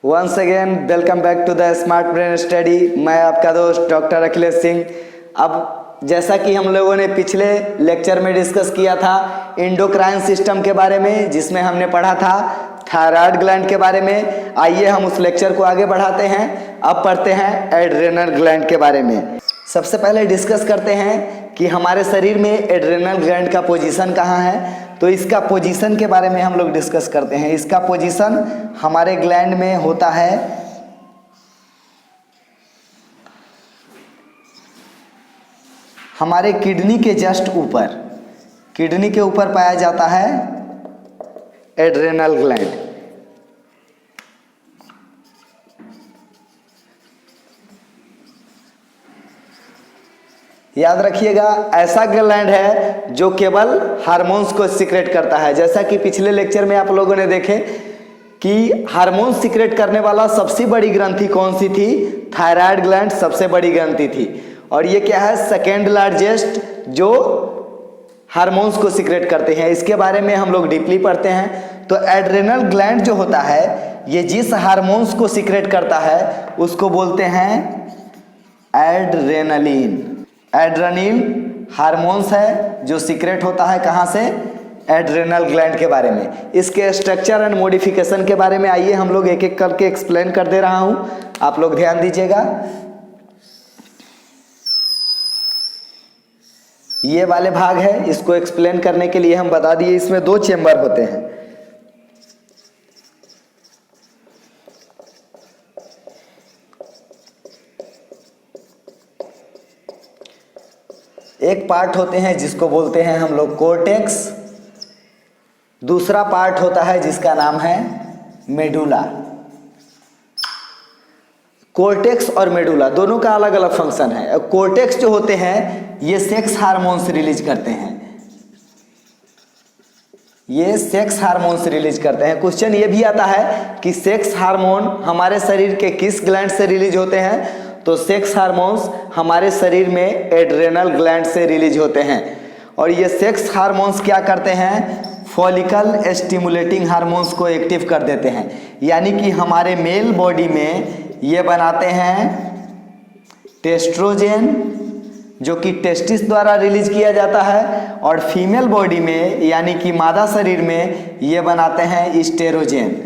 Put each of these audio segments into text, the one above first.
Once again welcome back to the smart brain study. मैं आपका दोस्त डॉक्टर अखिलेश सिंह। अब जैसा कि हम लोगों ने पिछले लेक्चर में डिस्कस किया था एंडोक्राइन सिस्टम के बारे में, जिसमें हमने पढ़ा था थायराइड ग्लैंड के बारे में। आइए हम उस लेक्चर को आगे बढ़ाते हैं। अब पढ़ते हैं एड्रेनल ग्लैंड के बारे में। सबसे पहले डिस्कस करते हैं कि हमारे शरीर में एड्रेनल ग्लैंड का पोजीशन कहाँ है। तो इसका पोजीशन के बारे में हम लोग डिस्कस करते हैं। इसका पोजीशन हमारे ग्लैंड में होता है हमारे किडनी के जस्ट ऊपर, किडनी के ऊपर पाया जाता है एड्रेनल ग्लैंड। याद रखिएगा, ऐसा ग्लैंड है जो केवल हार्मोन्स को सीक्रेट करता है। जैसा कि पिछले लेक्चर में आप लोगों ने देखे कि हार्मोन्स सीक्रेट करने वाला सबसे बड़ी ग्रंथि कौन सी थी? थायराइड ग्लैंड सबसे बड़ी ग्रंथि थी। और ये क्या है? सेकेंड लार्जेस्ट जो हार्मोन्स को सीक्रेट करते हैं। इसके बारे में हम लोग डीपली पढ़ते हैं। तो एड्रेनल ग्लैंड जो होता है, ये जिस हार्मोन्स को सीक्रेट करता है उसको बोलते हैं एड्रेनलिन। एड्रेनलिन हार्मोन्स है जो सीक्रेट होता है कहाँ से? एड्रेनल ग्लैंड के बारे में। इसके स्ट्रक्चर एंड मॉडिफिकेशन के बारे में आइए हम लोग एक एक करके एक्सप्लेन कर दे रहा हूँ, आप लोग ध्यान दीजिएगा। ये वाले भाग है, इसको एक्सप्लेन करने के लिए हम बता दिए इसमें 2 चेंबर होते हैं। एक पार्ट होते हैं जिसको बोलते हैं हम लोग कोर्टेक्स, दूसरा पार्ट होता है जिसका नाम है मेडुला। कोर्टेक्स और मेडुला दोनों का अलग अलग फंक्शन है। कोर्टेक्स जो होते हैं ये सेक्स हार्मोन्स रिलीज करते हैं, ये सेक्स हार्मोन्स रिलीज करते हैं। क्वेश्चन ये भी आता है कि सेक्स हार्मोन हमारे शरीर के किस ग्लैंड से रिलीज होते हैं? तो सेक्स हार्मोन्स हमारे शरीर में एड्रेनल ग्लैंड से रिलीज होते हैं। और ये सेक्स हार्मोन्स क्या करते हैं? फॉलिकल स्टिमुलेटिंग हार्मोन्स को एक्टिव कर देते हैं। यानी कि हमारे मेल बॉडी में ये बनाते हैं टेस्ट्रोजेन, जो कि टेस्टिस द्वारा रिलीज किया जाता है। और फीमेल बॉडी में यानी कि मादा शरीर में ये बनाते हैं स्टेरोजेन,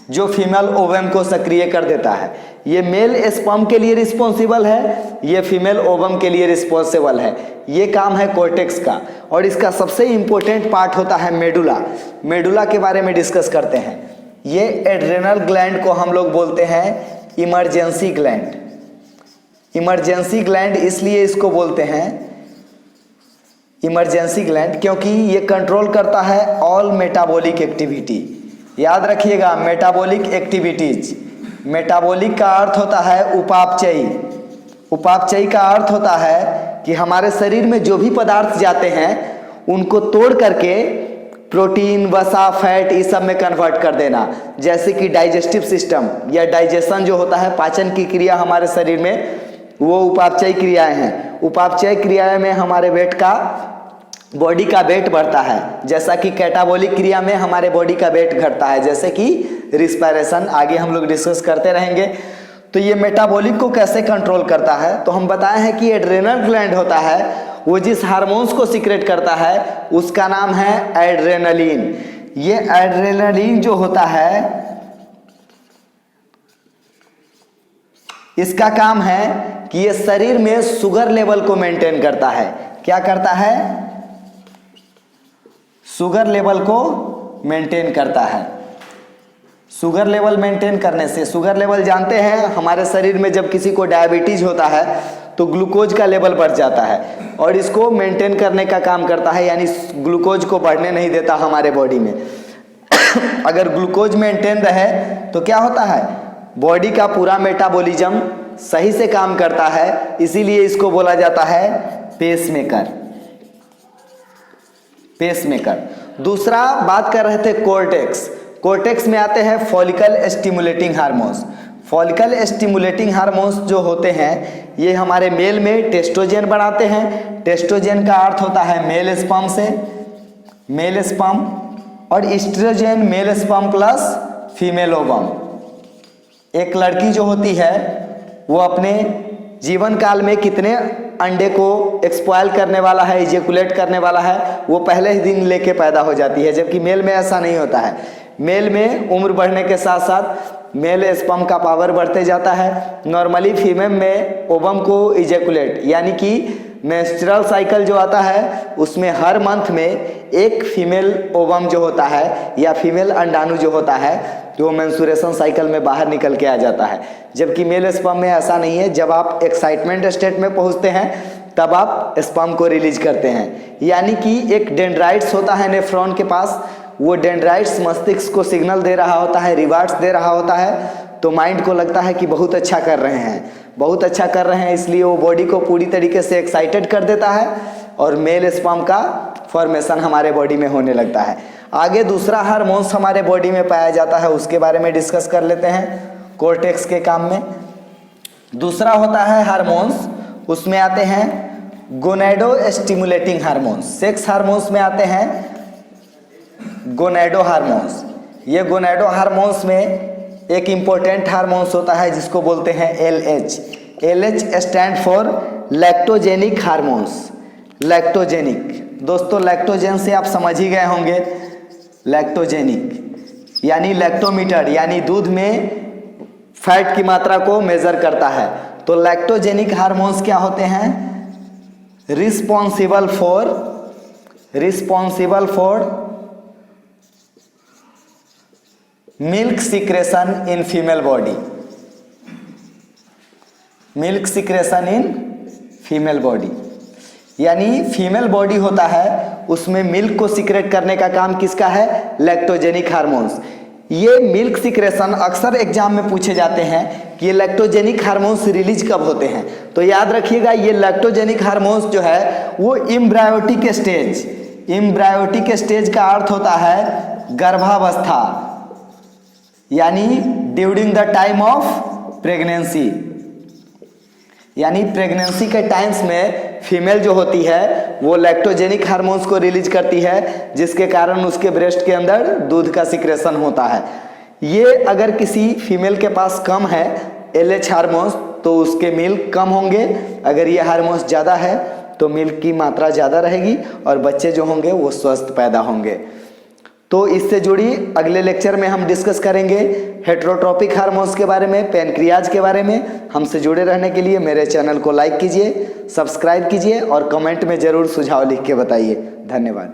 जो फीमेल ओवम को सक्रिय कर देता है। ये मेल स्पर्म के लिए रिस्पॉन्सिबल है, ये फीमेल ओवम के लिए रिस्पॉन्सिबल है। ये काम है कोर्टेक्स का। और इसका सबसे इंपॉर्टेंट पार्ट होता है मेडुला। मेडुला के बारे में डिस्कस करते हैं। ये एड्रेनल ग्लैंड को हम लोग बोलते हैं इमरजेंसी ग्लैंड। इमरजेंसी ग्लैंड इसलिए इसको बोलते हैं इमरजेंसी ग्लैंड क्योंकि ये कंट्रोल करता है ऑल मेटाबॉलिक एक्टिविटी। याद रखिएगा, मेटाबॉलिक एक्टिविटीज। मेटाबॉलिक का अर्थ होता है उपापचयी। उपापचयी का अर्थ होता है कि हमारे शरीर में जो भी पदार्थ जाते हैं उनको तोड़ करके प्रोटीन, वसा, फैट इस सब में कन्वर्ट कर देना। जैसे कि डाइजेस्टिव सिस्टम या डाइजेशन जो होता है, पाचन की क्रिया हमारे शरीर में, वो उपापचयी क्रियाएं हैं। उपापचयी क्रियाएं में हमारे वेट का, बॉडी का वेट बढ़ता है। जैसा कि कैटाबॉलिक क्रिया में हमारे बॉडी का वेट घटता है, जैसे कि रिस्पायरेशन। आगे हम लोग डिस्कस करते रहेंगे। तो ये मेटाबॉलिक को कैसे कंट्रोल करता है? तो हम बताए हैं कि एड्रेनल ग्लैंड होता है वो जिस हार्मोन्स को सीक्रेट करता है उसका नाम है एड्रेनलिन। ये एड्रेनलिन जो होता है इसका काम है कि ये शरीर में शुगर लेवल को मेंटेन करता है। क्या करता है? शुगर लेवल को मेंटेन करता है। शुगर लेवल मेंटेन करने से, शुगर लेवल जानते हैं हमारे शरीर में जब किसी को डायबिटीज होता है तो ग्लूकोज का लेवल बढ़ जाता है और इसको मेंटेन करने का काम करता है, यानी ग्लूकोज को बढ़ने नहीं देता हमारे बॉडी में। अगर ग्लूकोज मेंटेन रहे तो क्या होता है? बॉडी का पूरा मेटाबॉलिज्म सही से काम करता है। इसीलिए इसको बोला जाता है पेसमेकर। पेसमेकर। दूसरा बात कर रहे थे कोर्टेक्स। कोर्टेक्स में आते हैं follicle stimulating hormones. Follicle stimulating hormones जो होते हैं ये हमारे मेल में टेस्ट्रोजेन बनाते हैं। टेस्ट्रोजेन का अर्थ होता है मेल स्पर्म से, मेल स्पर्म। और estrogen male sperm plus female ovum. एक लड़की जो होती है वो अपने जीवन काल में कितने अंडे को एक्सपॉयल करने वाला है, इजेकुलेट करने वाला है, वो पहले ही दिन लेके पैदा हो जाती है, जबकि मेल में ऐसा नहीं होता है। मेल में उम्र बढ़ने के साथ साथ मेल स्पर्म का पावर बढ़ते जाता है। नॉर्मली फीमेल में ओवम को इजेकुलेट यानी कि मेंस्ट्रुअल साइकिल जो आता है उसमें हर मंथ में एक फीमेल ओवम जो होता है या फीमेल अंडाणु जो होता है तो मेंस्ट्रुएशन साइकिल में बाहर निकल के आ जाता है, जबकि मेल स्पर्म में ऐसा नहीं है। जब आप एक्साइटमेंट स्टेट में पहुंचते हैं तब आप स्पर्म को रिलीज करते हैं, यानी कि एक डेंड्राइट्स होता है नेफ्रॉन के पास, वो डेंड्राइट्स मस्तिष्क को सिग्नल दे रहा होता है, रिवार्ड्स दे रहा होता है, तो माइंड को लगता है कि बहुत अच्छा कर रहे हैं, बहुत अच्छा कर रहे हैं, इसलिए वो बॉडी को पूरी तरीके से एक्साइटेड कर देता है और मेल स्पर्म का फॉर्मेशन हमारे बॉडी में होने लगता है। आगे दूसरा हार्मोन्स हमारे बॉडी में पाया जाता है, उसके बारे में डिस्कस कर लेते हैं कोर्टेक्स के काम में। दूसरा होता है हार्मोन्स, उसमें आते हैं गोनेडो स्टिमुलेटिंग हार्मोन्स। सेक्स हार्मोन्स में आते हैं गोनेडो हार्मोन्स। ये गोनेडो हार्मोन्स में एक इम्पोर्टेंट हार्मोन्स होता है जिसको बोलते हैं LH। LH stand for lactogenic hormones. Lactogenic, दोस्तों लैक्टोजेन से आप समझ ही गए होंगे, लैक्टोजेनिक यानी लैक्टोमीटर यानी दूध में फैट की मात्रा को मेजर करता है। तो लैक्टोजेनिक हार्मोन्स क्या होते हैं? Responsible for milk secretion in female body. Milk secretion in female body यानी फीमेल बॉडी होता है उसमें मिल्क को सिक्रेट करने का काम किसका है? Lactogenic hormones. ये मिल्क सिक्रेशन अक्सर एग्जाम में पूछे जाते हैं कि ये लैक्टोजेनिक हार्मोन्स रिलीज कब होते हैं, तो याद रखिएगा ये लैक्टोजेनिक हार्मोन्स जो है वो एम्ब्रायोटिक स्टेज का अर्थ होता है गर्भावस्था, यानी during the time of pregnancy, यानी प्रेगनेंसी के टाइम्स में फीमेल जो होती है वो लैक्टोजेनिक हार्मोन्स को रिलीज करती है, जिसके कारण उसके ब्रेस्ट के अंदर दूध का सिक्रेशन होता है। ये अगर किसी फीमेल के पास कम है LH हार्मोन्स तो उसके मिल्क कम होंगे, अगर ये हार्मोन्स ज़्यादा है तो मिल्क की मात्रा ज़्यादा रहेगी और बच्चे जो होंगे वो स्वस्थ पैदा होंगे। तो इससे जुड़ी अगले लेक्चर में हम डिस्कस करेंगे हेटेरोट्रोपिक हार्मोन्स के बारे में, पैनक्रियाज के बारे में। हमसे जुड़े रहने के लिए मेरे चैनल को लाइक कीजिए, सब्सक्राइब कीजिए और कमेंट में ज़रूर सुझाव लिख के बताइए। धन्यवाद।